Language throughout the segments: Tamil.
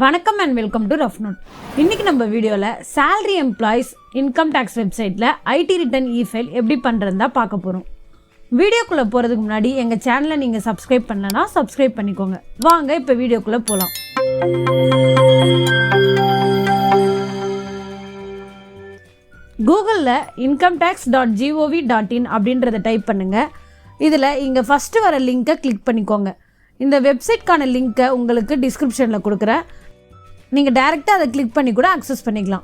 வணக்கம் and welcome to rough note. இன்றைக்கி நம்ம வீடியோவில் salary எம்ப்ளாயிஸ் இன்கம் டேக்ஸ் வெப்சைட்டில் ஐடி ரிட்டர்ன் இஃபைல் எப்படி பண்ணுறதுன்னு தான் பார்க்க போகிறோம். வீடியோக்குள்ளே போகிறதுக்கு முன்னாடி எங்கள் சேனலை நீங்கள் சப்ஸ்கிரைப் பண்ணலன்னா சப்ஸ்கிரைப் பண்ணிக்கோங்க. வாங்க இப்போ வீடியோக்குள்ளே போகலாம். கூகுளில் incometax.gov.in அப்படின்றத டைப் பண்ணுங்கள். இதில் இங்கே ஃபஸ்ட்டு வர லிங்க்கை கிளிக் பண்ணிக்கோங்க. இந்த வெப்சைட்கான லிங்க்கை உங்களுக்கு டிஸ்கிரிப்ஷனில் கொடுக்குறேன். நீங்கள் டைரெக்டாக அதை கிளிக் பண்ணி கூட அக்சஸ் பண்ணிக்கலாம்.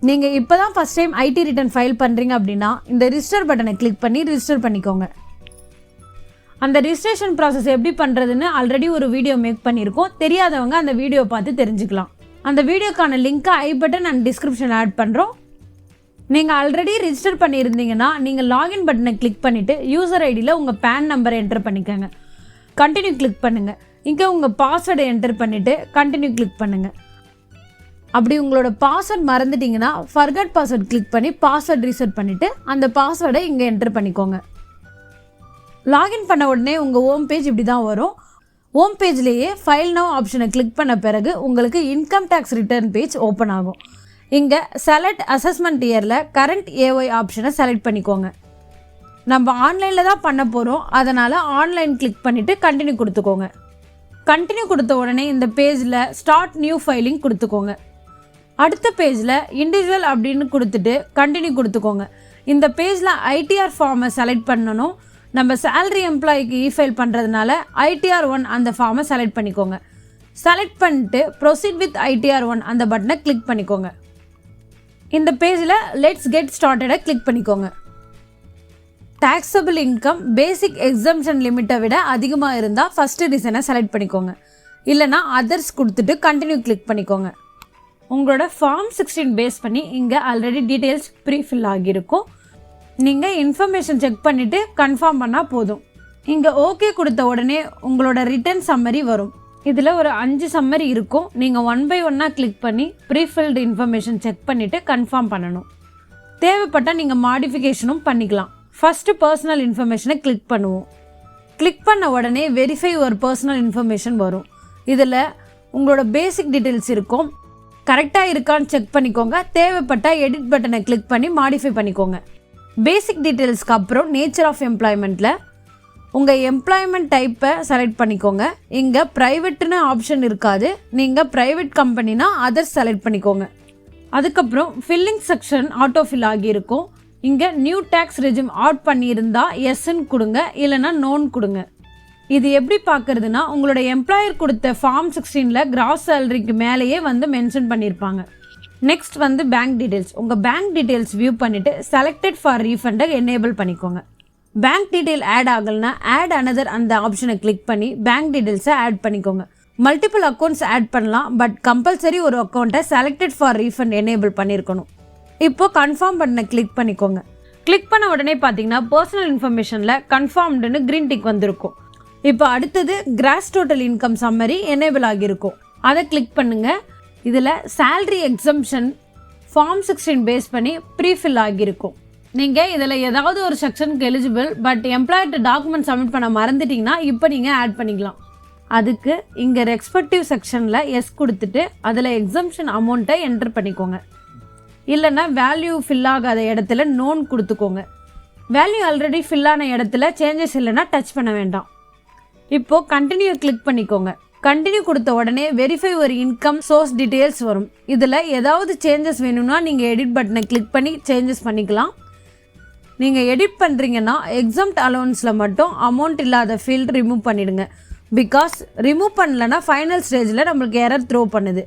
நீங்கள் இப்போ தான் first time ID return file பண்ணுறீங்க அப்படின்னா இந்த ரிஜிஸ்டர் பட்டனை கிளிக் பண்ணி ரிஜிஸ்டர் பண்ணிக்கோங்க. அந்த ரிஜிஸ்ட்ரேஷன் ப்ராசஸ் எப்படி பண்ணுறதுன்னு ஆல்ரெடி ஒரு வீடியோ மேக் பண்ணியிருக்கோம். தெரியாதவங்க அந்த வீடியோ பார்த்து தெரிஞ்சுக்கலாம். அந்த வீடியோக்கான லிங்க்கை ஐ பட்டன் அண்ட் டிஸ்கிரிப்ஷன் ஆட் பண்ணுறோம். நீங்கள் ஆல்ரெடி ரிஜிஸ்டர் பண்ணியிருந்தீங்கன்னா நீங்கள் லாகின் பட்டனை கிளிக் பண்ணிவிட்டு யூசர் ஐடியில் உங்கள் பேன் நம்பரை என்டர் பண்ணிக்கோங்க. கண்டினியூ கிளிக் பண்ணுங்கள். இங்கே உங்கள் பாஸ்வேர்டை என்டர் பண்ணிவிட்டு கண்டினியூ கிளிக் பண்ணுங்கள். அப்படி உங்களோட பாஸ்வேர்ட் மறந்துட்டிங்கன்னா ஃபர்கட் பாஸ்வேர்ட் கிளிக் பண்ணி பாஸ்வேர்ட் ரீசெட் பண்ணிவிட்டு அந்த பாஸ்வேர்டை இங்கே என்டர் பண்ணிக்கோங்க. லாகின் பண்ண உடனே உங்கள் ஹோம் பேஜ் இப்படி தான் வரும். ஹோம் பேஜ்லேயே ஃபைல் நவ் ஆப்ஷனை கிளிக் பண்ண பிறகு உங்களுக்கு income tax return page open ஆகும். இங்கே செலக்ட் அசஸ்மெண்ட் இயரில் கரண்ட் ஏஒய் ஆப்ஷனை செலக்ட் பண்ணிக்கோங்க. நம்ம ஆன்லைனில் தான் பண்ண போகிறோம், அதனால் ஆன்லைன் கிளிக் பண்ணிவிட்டு கண்டினியூ கொடுத்துக்கோங்க. கண்டினியூ கொடுத்த உடனே இந்த பேஜில் ஸ்டார்ட் நியூ ஃபைலிங் கொடுத்துக்கோங்க. அடுத்த பேஜில் இண்டிவிஜுவல் அப்படின்னு கொடுத்துட்டு கண்டினியூ கொடுத்துக்கோங்க. இந்த பேஜில் ஐடிஆர் ஃபார்மை செலக்ட் பண்ணணும். நம்ம salary எம்ப்ளாய்க்கு இஃபைல் பண்ணுறதுனால ITR1 அந்த ஃபார்மை செலக்ட் பண்ணிக்கோங்க. செலக்ட் பண்ணிட்டு ப்ரொசீட் வித் ITR1 அந்த பட்டனை கிளிக் பண்ணிக்கோங்க. இந்த பேஜில் லெட்ஸ் கெட் ஸ்டார்டடை கிளிக் பண்ணிக்கோங்க. டாக்ஸபிள் இன்கம் பேசிக் எக்ஸம்ஷன் லிமிட்டை விட அதிகமாக இருந்தால் ஃபஸ்ட்டு ரீசனை செலக்ட் பண்ணிக்கோங்க. இல்லைனா அதர்ஸ் கொடுத்துட்டு கண்டினியூ கிளிக் பண்ணிக்கோங்க. உங்களோட ஃபார்ம் 16 பேஸ் பண்ணி இங்கே ஆல்ரெடி டீட்டெயில்ஸ் ப்ரீஃபில் ஆகியிருக்கும். நீங்கள் இன்ஃபர்மேஷன் செக் பண்ணிவிட்டு கன்ஃபார்ம் பண்ணால் போதும். இங்கே ஓகே கொடுத்த உடனே உங்களோட ரிட்டர்ன் சம்மரி வரும். இதில் ஒரு 5 சம்மரி இருக்கும். நீங்கள் 1 by 1 கிளிக் பண்ணி ப்ரீஃபில்டு இன்ஃபர்மேஷன் செக் பண்ணிவிட்டு கன்ஃபார்ம் பண்ணணும். தேவைப்பட்டால் நீங்கள் மாடிஃபிகேஷனும் பண்ணிக்கலாம். ஃபஸ்ட்டு பர்சனல் இன்ஃபர்மேஷனை கிளிக் பண்ணுவோம். கிளிக் பண்ண உடனே வெரிஃபை யுவர் பர்சனல் இன்ஃபர்மேஷன் வரும். இதில் உங்களோட பேசிக் டீட்டெயில்ஸ் இருக்கும். கரெக்டாக இருக்கான்னு செக் பண்ணிக்கோங்க. தேவைப்பட்டால் எடிட் பட்டனை கிளிக் பண்ணி மாடிஃபை பண்ணிக்கோங்க. பேசிக் டீட்டெயில்ஸ்க்கு அப்புறம் நேச்சர் ஆஃப் எம்ப்ளாய்மெண்ட்டில் உங்கள் எம்ப்ளாய்மெண்ட் டைப்பை செலக்ட் பண்ணிக்கோங்க. இங்கே ப்ரைவேட்டுன்னு ஆப்ஷன் இருக்காது. நீங்கள் ப்ரைவேட் கம்பெனினா அதர்ஸ் செலக்ட் பண்ணிக்கோங்க. அதுக்கப்புறம் ஃபில்லிங் செக்ஷன் ஆட்டோ ஃபில் ஆகியிருக்கும். இங்கே நியூ டேக்ஸ் ரெஜிம் ஆட் பண்ணியிருந்தா எஸ்ன்னு கொடுங்க, இல்லைனா நோன் கொடுங்க. இது எப்படி பார்க்குறதுனா உங்களோட எம்ப்ளாயர் கொடுத்த ஃபார்ம் 16 கிராஸ் சேலரிக்கு மேலேயே மென்ஷன் பண்ணியிருப்பாங்க. Next bank details. உங்கள் பேங்க் டீட்டெயில்ஸ் வியூ பண்ணிவிட்டு செலக்டட் ஃபார் ரீஃபண்டை எனேபிள் பண்ணிக்கோங்க. பேங்க் டீட்டெயில் ஆட் ஆகலைன்னா ஆட் அனதர் அந்த ஆப்ஷனை கிளிக் பண்ணி பேங்க் டீட்டெயில்ஸை ஆட் பண்ணிக்கோங்க. மல்டிபிள் அக்கௌண்ட்ஸ் ஆட் பண்ணலாம், பட் கம்பல்சரி ஒரு அக்கௌண்ட்டை செலக்டட் ஃபார் ரீஃபண்ட் எனேபிள் பண்ணியிருக்கணும். இப்போது கன்ஃபார்ம் பட்டனை கிளிக் பண்ணிக்கோங்க. கிளிக் பண்ண உடனே பார்த்தீங்கன்னா பர்சனல் இன்ஃபர்மேஷனில் கன்ஃபார்ம்டுன்னு க்ரீன் டிக் வந்திருக்கும். இப்போ அடுத்தது cross total income summary enable ஆகியிருக்கும். அதை கிளிக் பண்ணுங்கள். இதில் salary எக்ஸம்ஷன் ஃபார்ம் 16 பேஸ் பண்ணி ப்ரீஃபில் ஆகியிருக்கும். நீங்கள் இதில் ஏதாவது ஒரு செக்ஷனுக்கு எலிஜிபிள், பட் எம்ப்ளாயர்கிட்ட டாக்குமெண்ட் சப்மிட் பண்ண மறந்துட்டிங்கன்னா இப்போ நீங்கள் ஆட் பண்ணிக்கலாம். அதுக்கு இங்கே ரெஸ்பெக்டிவ் செக்ஷனில் எஸ் கொடுத்துட்டு அதில் எக்ஸம்ஷன் அமௌண்ட்டை என்டர் பண்ணிக்கோங்க. இல்லைன்னா வேல்யூ ஃபில் ஆகாத இடத்துல நோன் கொடுத்துக்கோங்க. வேல்யூ ஆல்ரெடி ஃபில்லான இடத்துல சேஞ்சஸ் இல்லைன்னா டச் பண்ண வேண்டாம். இப்போது கண்டினியூ கிளிக் பண்ணிக்கோங்க. கண்டினியூ கொடுத்த உடனே வெரிஃபை ஒரு இன்கம் சோர்ஸ் டீட்டெயில்ஸ் வரும். இதில் ஏதாவது சேஞ்சஸ் வேணும்னா நீங்கள் எடிட் பட்டனை கிளிக் பண்ணி சேஞ்சஸ் பண்ணிக்கலாம். நீங்கள் எடிட் பண்ணுறீங்கன்னா எக்ஸம்ட் அலோன்ஸில் மட்டும் அமௌண்ட் இல்லாத ஃபீல்டு ரிமூவ் பண்ணிவிடுங்க. பிகாஸ் ரிமூவ் பண்ணலன்னா ஃபைனல் ஸ்டேஜில் நம்மளுக்கு எரர் த்ரோ பண்ணுது.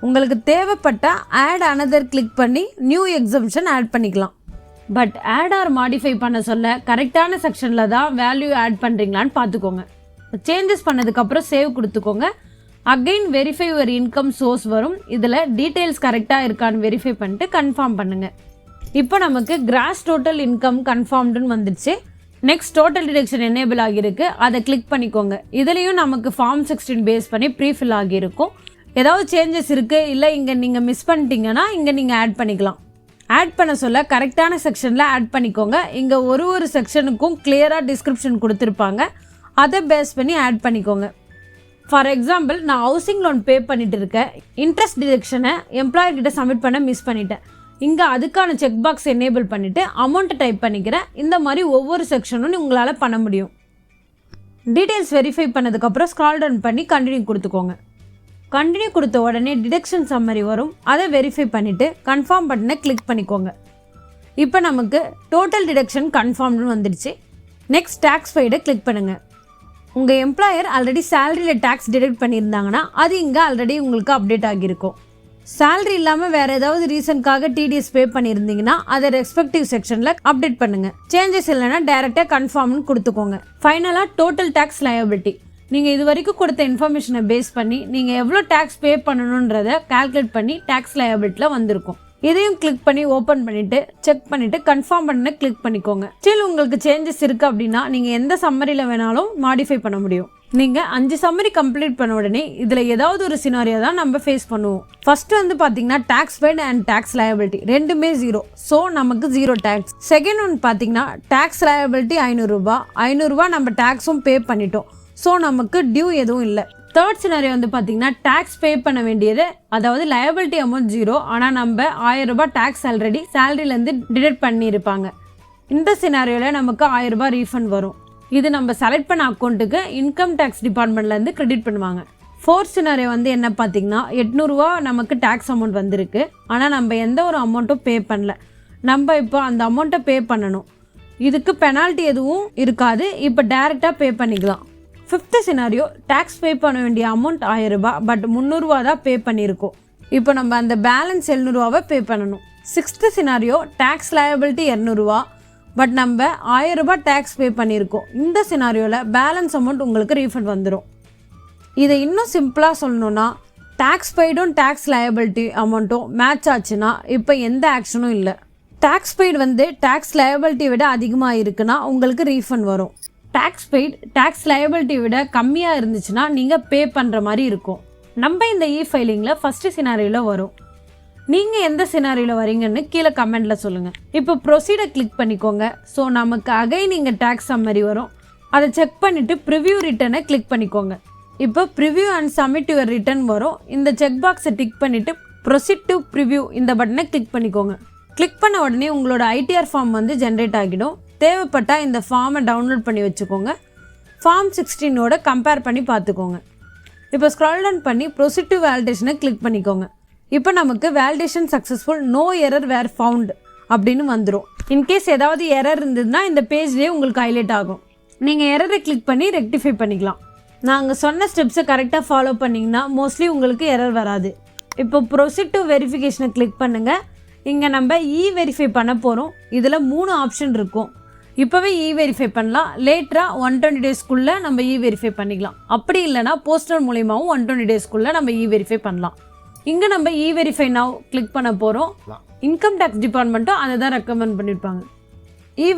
உங்களுக்கு தேவைப்பட்ட ஆட் அனதர் கிளிக் பண்ணி நியூ எக்ஸம்ஷன் ஆட் பண்ணிக்கலாம். பட் ஆட் ஆர் மாடிஃபை பண்ண சொல்ல கரெக்டான செக்ஷனில் தான் வேல்யூ ஆட் பண்ணுறீங்களான்னு பார்த்துக்கோங்க. சேஞ்சஸ் பண்ணதுக்கப்புறம் சேவ் கொடுத்துக்கோங்க. அகெயின் வெரிஃபை ஒரு இன்கம் சோர்ஸ் வரும். இதில் டீட்டெயில்ஸ் கரெக்டாக இருக்கான்னு வெரிஃபை பண்ணிட்டு கன்ஃபார்ம் பண்ணுங்கள். இப்போ நமக்கு கிராஸ் டோட்டல் இன்கம் கன்ஃபார்ம்டுன்னு வந்துடுச்சு. நெக்ஸ்ட் டோட்டல் டிடக்ஷன் எனேபிள் ஆகியிருக்கு. அதை கிளிக் பண்ணிக்கோங்க. இதுலேயும் நமக்கு ஃபார்ம் 16 பேஸ் பண்ணி ப்ரீஃபில் ஆகியிருக்கும். ஏதாவது சேஞ்சஸ் இருக்குது, இல்லை இங்கே நீங்கள் மிஸ் பண்ணிட்டீங்கன்னா இங்கே நீங்கள் ஆட் பண்ணிக்கலாம். ஆட் பண்ண சொல்ல கரெக்டான செக்ஷனில் ஆட் பண்ணிக்கோங்க. இங்கே ஒரு செக்ஷனுக்கும் கிளியராக டிஸ்கிரிப்ஷன் கொடுத்துருப்பாங்க. அதை பேஸ் பண்ணி ஆட் பண்ணிக்கோங்க. ஃபார் எக்ஸாம்பிள் நான் ஹவுசிங் லோன் பே பண்ணிட்டு இருக்கேன், இன்ட்ரெஸ்ட் டிடக்ஷனை எம்ப்ளாயர் கிட்ட சப்மிட் பண்ண மிஸ் பண்ணிட்டேன். இங்கே அதுக்கான செக் பாக்ஸ் எனேபிள் பண்ணிவிட்டு அமௌண்ட்டை டைப் பண்ணிக்கிறேன். இந்த மாதிரி ஒவ்வொரு செக்ஷனும் உங்களால் பண்ண முடியும். டீட்டெயில்ஸ் வெரிஃபை பண்ணதுக்கப்புறம் ஸ்க்ரால் டவுன் பண்ணி கண்டினியூ கொடுத்துக்கோங்க. கண்டினியூ கொடுத்த உடனே டிடக்ஷன் சம்மரி வரும். அதை வெரிஃபை பண்ணிவிட்டு கன்ஃபார்ம் பட்டனை கிளிக் பண்ணிக்கோங்க. இப்போ நமக்கு டோட்டல் டிடக்ஷன் கன்ஃபார்ம்னு வந்துடுச்சு. நெக்ஸ்ட் டேக்ஸ் பெய்டை கிளிக் பண்ணுங்கள். உங்கள் எம்ப்ளாயர் ஆல்ரெடி சேலரியில் டேக்ஸ் டிடக்ட் பண்ணியிருந்தாங்கன்னா அது இங்கே ஆல்ரெடி உங்களுக்கு அப்டேட் ஆகியிருக்கும். சேலரி இல்லாமல் வேறு ஏதாவது ரீசனுக்காக டிடிஎஸ் பே பண்ணியிருந்தீங்கன்னா அதை ரெஸ்பெக்டிவ் செக்ஷனில் அப்டேட் பண்ணுங்கள். சேஞ்சஸ் இல்லைன்னா டைரெக்டாக கன்ஃபார்ம்னு கொடுத்துக்கோங்க. ஃபைனலாக டோட்டல் டேக்ஸ் லயபிலிட்டி. நீங்கள் இது வரைக்கும் கொடுத்த இன்ஃபர்மேஷனை பேஸ் பண்ணி நீங்கள் எவ்வளோ டேக்ஸ் பே பண்ணணுன்றதை கால்குலேட் பண்ணி டேக்ஸ் லயபிலிட்டியில் வந்திருக்கும். இதையும் கிளிக் பண்ணி ஓப்பன் பண்ணிவிட்டு செக் பண்ணிவிட்டு கன்ஃபார்ம் பண்ண கிளிக் பண்ணிக்கோங்க. ஸ்டில் உங்களுக்கு சேஞ்சஸ் இருக்குது அப்படின்னா நீங்கள் எந்த சம்மரியில் வேணாலும் மாடிஃபை பண்ண முடியும். நீங்கள் 5 சம்மரி கம்ப்ளீட் பண்ண உடனே இதில் ஏதாவது ஒரு சினாரியோ தான் நம்ம ஃபேஸ் பண்ணுவோம். ஃபர்ஸ்ட் வந்து பார்த்தீங்கன்னா tax paid and tax liability ரெண்டுமே 0. ஸோ நமக்கு 0 டேக்ஸ். செகண்ட் ஒன் பார்த்தீங்கன்னா டேக்ஸ் லயபிலிட்டி 500 ரூபா. 500 ரூபா நம்ம டேக்ஸும் பே பண்ணிட்டோம். ஸோ நமக்கு டியூ எதுவும் இல்லை. தேர்ட் சினாரியோ வந்து பார்த்தீங்கன்னா டேக்ஸ் பே பண்ண வேண்டியது, அதாவது லயபிலிட்டி அமௌண்ட் 0, ஆனால் நம்ம 1000 ரூபாய் டேக்ஸ் ஆல்ரெடி சேலரியிலேருந்து டிடக்ட் பண்ணியிருப்பாங்க. இந்த சினாரியோவில் நமக்கு 1000 ரூபாய் ரீஃபண்ட் வரும். இது நம்ம செலக்ட் பண்ண அக்கௌண்ட்டுக்கு இன்கம் டேக்ஸ் டிபார்ட்மெண்ட்லேருந்து கிரெடிட் பண்ணுவாங்க. ஃபோர்த் சினாரியோ வந்து என்ன பார்த்தீங்கன்னா 800 ரூபா நமக்கு டேக்ஸ் அமௌண்ட் வந்திருக்கு, ஆனால் நம்ம எந்த ஒரு அமௌண்ட்டும் பே பண்ணல. நம்ம இப்போ அந்த அமௌண்ட்டை பே பண்ணணும். இதுக்கு பெனால்ட்டி எதுவும் இருக்காது. இப்போ டேரெக்டாக பே பண்ணிக்கலாம். ஃபிஃப்த்து சினாரியோ டேக்ஸ் பே பண்ண வேண்டிய அமௌண்ட் 1000 ரூபாய், பட் 300 ரூபா தான் பே பண்ணியிருக்கோம். இப்போ நம்ம அந்த பேலன்ஸ் 700 ரூபாவை பே பண்ணணும். சிக்ஸ்த்து சினாரியோ டேக்ஸ் லயபிலிட்டி 200 ரூபா, பட் நம்ம 1000 ரூபாய் டேக்ஸ் பே பண்ணியிருக்கோம். இந்த சினாரியோவில் பேலன்ஸ் அமௌண்ட் உங்களுக்கு ரீஃபண்ட் வந்துடும். இதை இன்னும் சிம்பிளாக சொல்லணுன்னா டேக்ஸ் பெய்டும் டேக்ஸ் லயபிலிட்டி அமௌண்ட்டும் மேட்ச் ஆச்சுன்னா இப்போ எந்த ஆக்ஷனும் இல்லை. டேக்ஸ் பெய்டு வந்து டேக்ஸ் லயபிலிட்டி விட அதிகமாக இருக்குன்னா உங்களுக்கு ரீஃபண்ட் வரும். டேக்ஸ் பெய்டு டேக்ஸ் லயபிலிட்டி விட கம்மியாக இருந்துச்சுன்னா நீங்கள் பே பண்ணுற மாதிரி இருக்கும். நம்ம இந்த இ-ஃபைலிங்கில் ஃபஸ்ட்டு சினாரியோவில் வரும். நீங்கள் எந்த சினாரியோவில் வரீங்கன்னு கீழே கமெண்டில் சொல்லுங்கள். இப்போ ப்ரொசீடை கிளிக் பண்ணிக்கோங்க. ஸோ நமக்கு அகைன் இங்கே டேக்ஸ் சம்மரி வரும். அதை செக் பண்ணிவிட்டு ப்ரிவ்யூ ரிட்டனை கிளிக் பண்ணிக்கோங்க. இப்போ preview and submit your return வரும். இந்த செக் பாக்ஸை டிக் பண்ணிவிட்டு ப்ரொசீட் டு ப்ரிவ்யூ இந்த பட்டனை கிளிக் பண்ணிக்கோங்க. கிளிக் பண்ண உடனே உங்களோட ஐடிஆர் ஃபார்ம் வந்து ஜென்ரேட் ஆகிடும். தேவைப்பட்டால் இந்த ஃபார்மை டவுன்லோட் பண்ணி வச்சுக்கோங்க. ஃபார்ம் 16ஓட கம்பேர் பண்ணி பார்த்துக்கோங்க. இப்போ ஸ்க்ரால் டவுன் பண்ணி ப்ரொசீட் டு வேலிடேஷனை கிளிக் பண்ணிக்கோங்க. இப்போ நமக்கு வேலிடேஷன் சக்ஸஸ்ஃபுல், நோ எரர் வேர் ஃபவுண்ட் அப்படின்னு வந்துடும். இன்கேஸ் ஏதாவது எரர் இருந்ததுன்னா இந்த பேஜ்லேயே உங்களுக்கு ஹைலைட் ஆகும். நீங்கள் எரரை கிளிக் பண்ணி ரெக்டிஃபை பண்ணிக்கலாம். நாங்கள் சொன்ன ஸ்டெப்ஸை கரெக்டாக ஃபாலோ பண்ணிங்கன்னா மோஸ்ட்லி உங்களுக்கு எரர் வராது. இப்போ ப்ரொசீட் டு வெரிஃபிகேஷனை கிளிக் பண்ணுங்கள். இங்கே நம்ம வெரிஃபை பண்ண போகிறோம். இதில் 3 ஆப்ஷன் இருக்கும். இப்போவே வெரிஃபை பண்ணலாம். லேட்டராக 120 டேஸ்க்குள்ளே நம்ம வெரிஃபை பண்ணிக்கலாம். அப்படி இல்லைனா போஸ்டல் மூலியமாகவும் 120 டேஸ்க்குள்ளே நம்ம வெரிஃபை பண்ணலாம். இங்கே நம்ம வெரிஃபை நவ் கிளிக் பண்ண போகிறோம். இன்கம் டேக்ஸ் டிபார்ட்மெண்ட்டும் அதை தான் ரெக்கமெண்ட் பண்ணியிருப்பாங்க.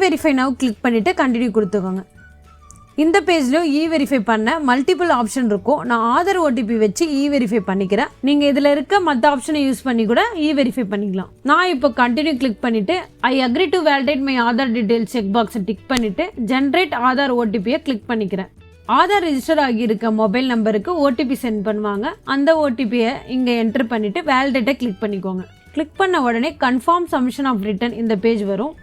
வெரிஃபை நவ் கிளிக் பண்ணிவிட்டு கண்டினியூ கொடுத்துக்கோங்க. இந்த பேஜ்லையும் வெரிஃபை பண்ண மல்டிபிள் ஆப்ஷன் இருக்கும். நான் ஆதார் ஓடிபி வச்சு வெரிஃபை பண்ணிக்கிறேன். நீங்கள் இதில் இருக்க மற்ற ஆப்ஷனை யூஸ் பண்ணி கூட வெரிஃபை பண்ணிக்கலாம். நான் இப்போ கண்டினியூ கிளிக் பண்ணிவிட்டு I agree to validate my Aadhaar details check பாக்ஸை டிக் பண்ணிவிட்டு ஜென்ரேட் ஆதார் ஓடிபியை கிளிக் பண்ணிக்கிறேன். ஆதார் ரிஜிஸ்டர் ஆகியிருக்க மொபைல் நம்பருக்கு ஓடிபி சென்ட் பண்ணுவாங்க. அந்த ஓடிபியை இங்கே என்ட்ரு பண்ணிவிட்டு வேலிடேட்டை கிளிக் பண்ணிக்கோங்க. கிளிக் பண்ண உடனே கன்ஃபார்ம் சப்மிஷன் ஆஃப் ரிட்டன் இந்த பேஜ் வரும்.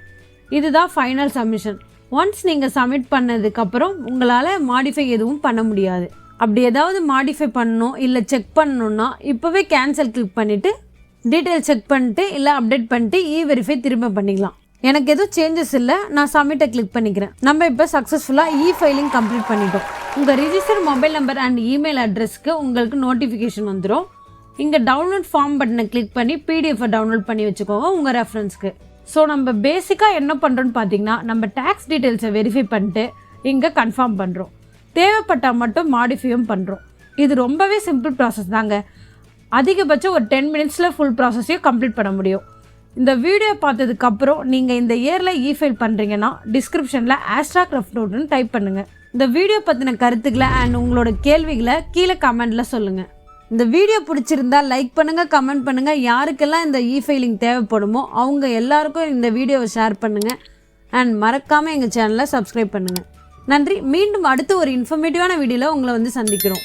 இதுதான் ஃபைனல் சப்மிஷன். ஒன்ஸ் நீங்கள் சப்மிட் பண்ணதுக்கப்புறம் உங்களால் மாடிஃபை எதுவும் பண்ண முடியாது. அப்படி ஏதாவது மாடிஃபை பண்ணணும் இல்லை செக் பண்ணணுன்னா இப்போவே கேன்சல் கிளிக் பண்ணிவிட்டு டீட்டெயில் செக் பண்ணிட்டு இல்லை அப்டேட் பண்ணிட்டு வெரிஃபை திரும்ப பண்ணிக்கலாம். எனக்கு எதுவும் சேஞ்சஸ் இல்லை, நான் சப்மிட்டை கிளிக் பண்ணிக்கிறேன். நம்ம இப்போ சக்ஸஸ்ஃபுல்லாக இ-ஃபைலிங் கம்ப்ளீட் பண்ணிட்டோம். உங்கள் register mobile number and email அட்ரஸ்க்கு உங்களுக்கு நோட்டிஃபிகேஷன் வந்துடும். இங்கே டவுன்லோட் ஃபார்ம் பட்டனை கிளிக் பண்ணி பிடிஎஃபை டவுன்லோட் பண்ணி வச்சுக்கோங்க உங்கள் ரெஃபரன்ஸ்க்கு. ஸோ நம்ம பேசிக்காக என்ன பண்ணுறோன்னு பார்த்தீங்கன்னா நம்ம டேக்ஸ் டீட்டெயில்ஸை வெரிஃபை பண்ணிட்டு இங்கே கன்ஃபார்ம் பண்ணுறோம். தேவைப்பட்டால் மட்டும் மாடிஃபையும் பண்ணுறோம். இது ரொம்பவே சிம்பிள் ப்ராசஸ் தாங்க. அதிகபட்சம் ஒரு 10 மினிட்ஸில் ஃபுல் ப்ராசஸையும் கம்ப்ளீட் பண்ண முடியும். இந்த வீடியோ பார்த்ததுக்கப்புறம் நீங்கள் இந்த இயரில் இ-ஃபைல் பண்ணுறீங்கன்னா டிஸ்கிரிப்ஷனில் ஆஸ்ட்ராக்ராஃப்ட்னு டைப் பண்ணுங்கள். இந்த வீடியோ பற்றின கருத்துக்களை அண்ட் உங்களோட கேள்விகளை கீழே கமெண்டில் சொல்லுங்கள். இந்த வீடியோ பிடிச்சிருந்தா லைக் பண்ணுங்கள், கமெண்ட் பண்ணுங்கள். யாருக்கெல்லாம் இந்த இ-ஃபைலிங் தேவைப்படுமோ அவங்க எல்லாருக்கும் இந்த வீடியோவை ஷேர் பண்ணுங்கள். அண்ட் மறக்காமல் எங்கள் சேனலை சப்ஸ்கிரைப் பண்ணுங்கள். நன்றி. மீண்டும் அடுத்த ஒரு இன்ஃபர்மேட்டிவான வீடியோவில் உங்களை வந்து சந்திக்கிறோம்.